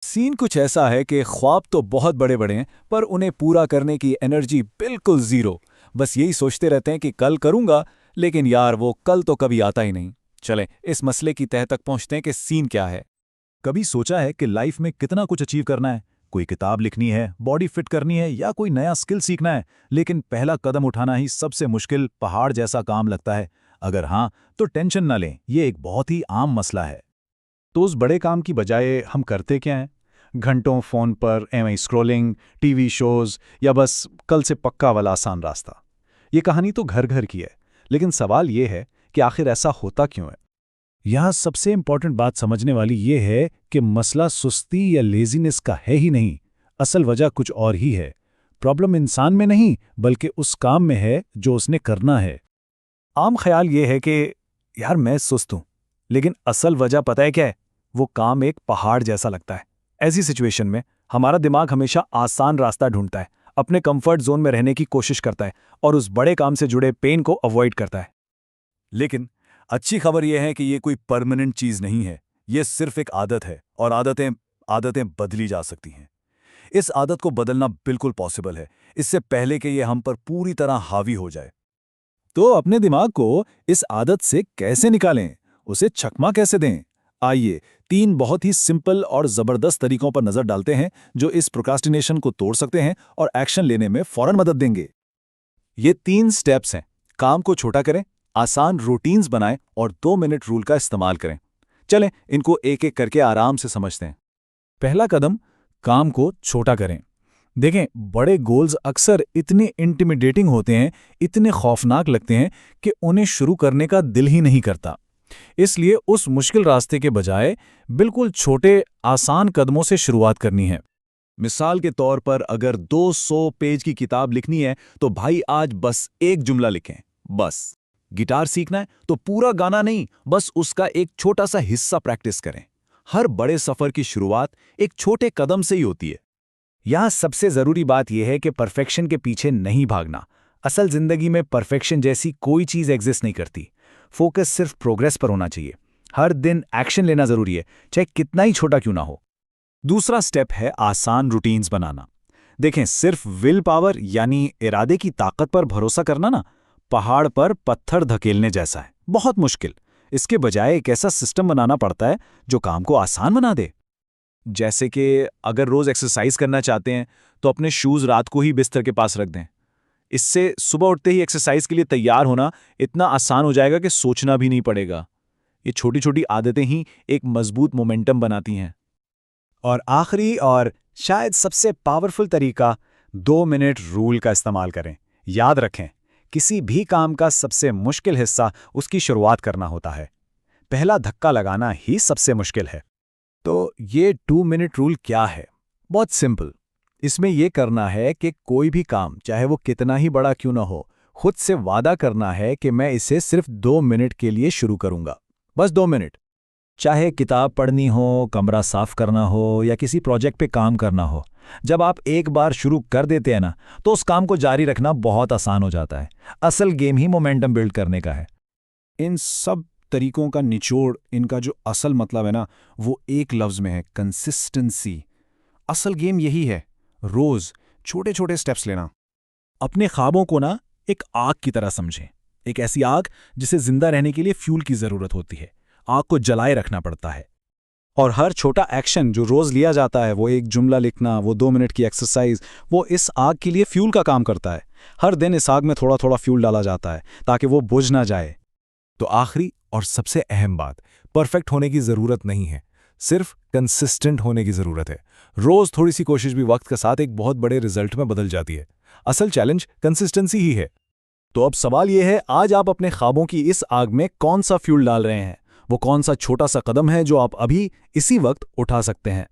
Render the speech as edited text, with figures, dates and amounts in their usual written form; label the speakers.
Speaker 1: Scene कुछ ऐसा है कि ख्वाब तो बहुत बड़े बड़े हैं पर उन्हें पूरा करने की एनर्जी बिल्कुल ज़ीरो। बस यही सोचते रहते हैं कि कल करूंगा, लेकिन यार वो कल तो कभी आता ही नहीं। चलें इस मसले की तह तक पहुंचते हैं कि सीन क्या है।
Speaker 2: कभी सोचा है कि लाइफ में कितना कुछ अचीव करना है? कोई किताब लिखनी है, बॉडी फिट करनी है या कोई नया स्किल सीखना है, लेकिन पहला कदम उठाना ही सबसे मुश्किल पहाड़ जैसा काम लगता है। अगर हाँ, तो टेंशन न लें, ये एक बहुत ही आम मसला है।
Speaker 3: तो उस बड़े काम की बजाय हम करते क्या हैं? घंटों फ़ोन पर एवं स्क्रॉलिंग, टीवी शोज़ या बस कल से पक्का वाला आसान रास्ता। ये कहानी तो घर घर की है, लेकिन सवाल ये है कि आखिर ऐसा होता क्यों है?
Speaker 2: यहाँ सबसे इम्पॉर्टेंट बात समझने वाली ये है कि मसला सुस्ती या लेजीनेस का है ही नहीं। असल वजह कुछ और ही है। प्रॉब्लम इंसान में नहीं, बल्कि उस काम में है जो उसने करना है।
Speaker 1: आम ख्याल ये है कि यार मैं सुस्त हूं, लेकिन असल वजह पता है क्या है? वो काम एक पहाड़ जैसा लगता है। ऐसी सिचुएशन में हमारा दिमाग हमेशा आसान रास्ता ढूंढता है, अपने कंफर्ट जोन में रहने की कोशिश करता है और उस बड़े काम से जुड़े पेन को अवॉइड करता है। लेकिन अच्छी खबर यह है कि ये कोई परमानेंट चीज नहीं है। ये सिर्फ एक आदत है और आदतें आदतें बदली जा सकती हैं। इस आदत को बदलना बिल्कुल पॉसिबल है, इससे पहले कि ये हम पर पूरी तरह हावी हो जाए।
Speaker 2: तो अपने दिमाग को इस आदत से कैसे निकालें? उसे चकमा कैसे दें? आइए, 3 बहुत ही सिंपल और ज़बरदस्त तरीकों पर नज़र डालते हैं जो इस प्रोक्रास्टिनेशन को तोड़ सकते हैं और एक्शन लेने में फ़ौरन मदद देंगे।
Speaker 1: ये 3 स्टेप्स हैं। काम को छोटा करें, आसान रूटीन्स बनाएं और 2 मिनट रूल का इस्तेमाल करें। चलें इनको एक एक करके आराम से समझते हैं।
Speaker 2: पहला कदम, काम को छोटा करें। देखें, बड़े गोल्स अक्सर इतने इंटिमिडेटिंग होते हैं, इतने खौफनाक लगते हैं कि उन्हें शुरू करने का दिल ही नहीं करता। इसलिए उस मुश्किल रास्ते के बजाय बिल्कुल छोटे, आसान कदमों से शुरुआत करनी है।
Speaker 1: मिसाल के तौर पर अगर 200 पेज की किताब लिखनी है तो भाई आज बस एक जुमला लिखें, बस। गिटार सीखना है तो पूरा गाना नहीं, बस उसका एक छोटा सा हिस्सा प्रैक्टिस करें। हर बड़े सफर की शुरुआत एक छोटे कदम से ही होती है।
Speaker 4: यहाँ सबसे ज़रूरी बात यह है कि परफेक्शन के पीछे नहीं भागना। असल ज़िंदगी में परफेक्शन जैसी कोई चीज़ एग्जिस्ट नहीं करती। फोकस सिर्फ प्रोग्रेस पर होना चाहिए। हर दिन एक्शन लेना ज़रूरी है, चाहे कितना ही छोटा क्यों ना हो।
Speaker 1: दूसरा स्टेप है आसान रूटीन्स बनाना। देखें, सिर्फ विल पावर यानी इरादे की ताकत पर भरोसा करना ना, पहाड़ पर पत्थर धकेलने जैसा है, बहुत मुश्किल। इसके बजाय एक ऐसा सिस्टम बनाना पड़ता है जो काम को आसान बना दे। जैसे कि अगर रोज एक्सरसाइज करना चाहते हैं तो अपने शूज रात को ही बिस्तर के पास रख दें। इससे सुबह उठते ही एक्सरसाइज के लिए तैयार होना इतना आसान हो जाएगा कि सोचना भी नहीं पड़ेगा। ये छोटी छोटी आदतें ही एक मजबूत मोमेंटम बनाती हैं।
Speaker 4: और आखिरी और शायद सबसे पावरफुल तरीका, 2 मिनट रूल का इस्तेमाल करें। याद रखें, किसी भी काम का सबसे मुश्किल हिस्सा उसकी शुरुआत करना होता है। पहला धक्का लगाना ही सबसे मुश्किल है।
Speaker 2: तो ये 2 मिनट रूल क्या है? बहुत सिंपल। इसमें यह करना है कि कोई भी काम, चाहे वो कितना ही बड़ा क्यों ना हो, खुद से वादा करना है कि मैं इसे सिर्फ 2 मिनट के लिए शुरू करूंगा। बस 2 मिनट। चाहे किताब पढ़नी हो, कमरा साफ करना हो या किसी प्रोजेक्ट पे काम करना हो, जब आप एक बार शुरू कर देते हैं ना, तो उस काम को जारी रखना बहुत आसान हो जाता है। असल गेम ही मोमेंटम बिल्ड करने का है।
Speaker 3: इन सब तरीकों का निचोड़, इनका जो असल मतलब है ना, वो एक लफ्ज़ में है, कंसिस्टेंसी। असल गेम यही है, रोज़ छोटे छोटे स्टेप्स लेना।
Speaker 2: अपने ख्वाबों को ना एक आग की तरह समझें। एक ऐसी आग जिसे जिंदा रहने के लिए फ्यूल की ज़रूरत होती है। आग को जलाए रखना पड़ता है।
Speaker 4: और हर छोटा एक्शन जो रोज़ लिया जाता है, वो एक जुमला लिखना, वो 2 मिनट की एक्सरसाइज, वो इस आग के लिए फ्यूल का काम करता है। हर दिन इस आग में थोड़ा थोड़ा फ्यूल डाला जाता है ताकि वो बुझ ना जाए।
Speaker 2: तो आखिरी और सबसे अहम बात, परफेक्ट होने की ज़रूरत नहीं है, सिर्फ कंसिस्टेंट होने की ज़रूरत है। रोज़ थोड़ी सी कोशिश भी वक्त के साथ एक बहुत बड़े रिजल्ट में बदल जाती है। असल चैलेंज कंसिस्टेंसी ही है।
Speaker 1: तो अब सवाल यह है, आज आप अपने ख्वाबों की इस आग में कौन सा फ्यूल डाल रहे हैं? वो कौन सा छोटा सा कदम है जो आप अभी इसी वक्त उठा सकते हैं?